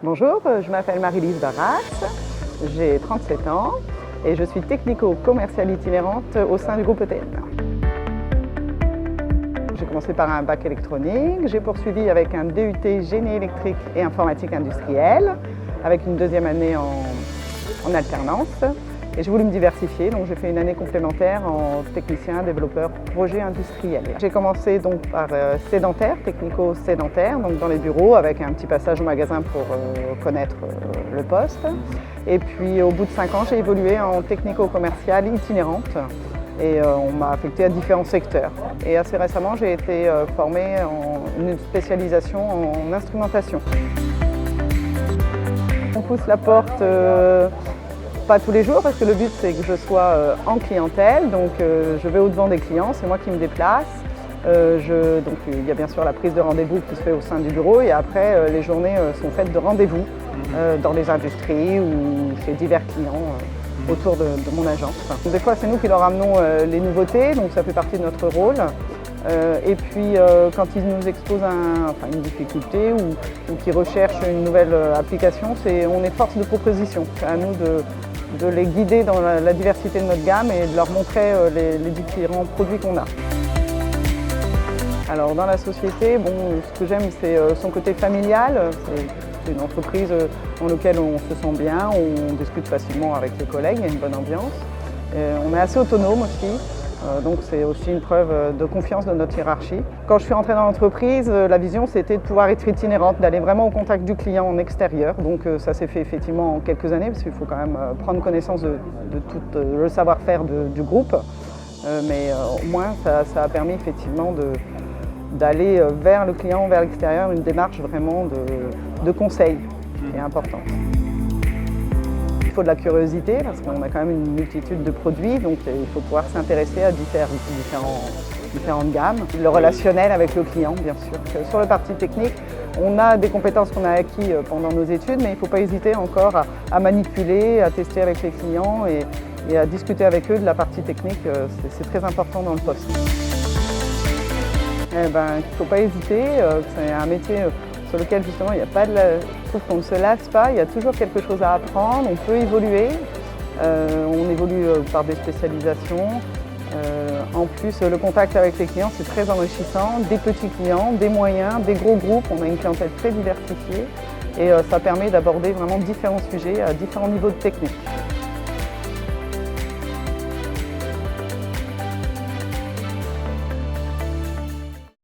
Bonjour, je m'appelle Marie-Lise Barras, j'ai 37 ans et je suis technico-commerciale itinérante au sein du groupe ETN. J'ai commencé par un bac électronique, j'ai poursuivi avec un DUT génie électrique et informatique industrielle, avec une deuxième année en alternance. Et j'ai voulu me diversifier, donc j'ai fait une année complémentaire en technicien, développeur, projet industriel. J'ai commencé donc par sédentaire, technico-sédentaire, donc dans les bureaux avec un petit passage au magasin pour connaître le poste. Et puis au bout de 5 ans, j'ai évolué en technico-commerciale itinérante et on m'a affecté à différents secteurs. Et assez récemment, j'ai été formée en une spécialisation en instrumentation. On pousse la porte pas tous les jours parce que le but c'est que je sois en clientèle, donc je vais au-devant des clients, c'est moi qui me déplace. Donc il y a bien sûr la prise de rendez-vous qui se fait au sein du bureau et après les journées sont faites de rendez-vous dans les industries ou chez divers clients autour de mon agence. Des fois c'est nous qui leur amenons les nouveautés, donc ça fait partie de notre rôle. Et puis quand ils nous exposent une difficulté ou qu'ils recherchent une nouvelle application, on est force de proposition. C'est à nous de les guider dans la diversité de notre gamme et de leur montrer les différents produits qu'on a. Alors dans la société, ce que j'aime c'est son côté familial. C'est une entreprise dans laquelle on se sent bien, on discute facilement avec les collègues, il y a une bonne ambiance. On est assez autonome aussi. Donc c'est aussi une preuve de confiance de notre hiérarchie. Quand je suis rentrée dans l'entreprise, la vision c'était de pouvoir être itinérante, d'aller vraiment au contact du client en extérieur. Donc ça s'est fait effectivement en quelques années parce qu'il faut quand même prendre connaissance de tout le savoir-faire du groupe. Mais au moins ça a permis effectivement d'aller vers le client, vers l'extérieur, une démarche vraiment de conseil qui est importante. Il faut de la curiosité parce qu'on a quand même une multitude de produits, donc il faut pouvoir s'intéresser à différentes gammes. Le relationnel avec le client, bien sûr. Sur la partie technique, on a des compétences qu'on a acquises pendant nos études, mais il ne faut pas hésiter encore à manipuler, à tester avec les clients et à discuter avec eux de la partie technique. C'est très important dans le poste. Il ne faut pas hésiter, c'est un métier sur lequel justement il n'y a pas je trouve qu'on ne se lasse pas, il y a toujours quelque chose à apprendre, on peut évoluer, on évolue par des spécialisations. En plus, le contact avec les clients, c'est très enrichissant, des petits clients, des moyens, des gros groupes, on a une clientèle très diversifiée et ça permet d'aborder vraiment différents sujets à différents niveaux de technique.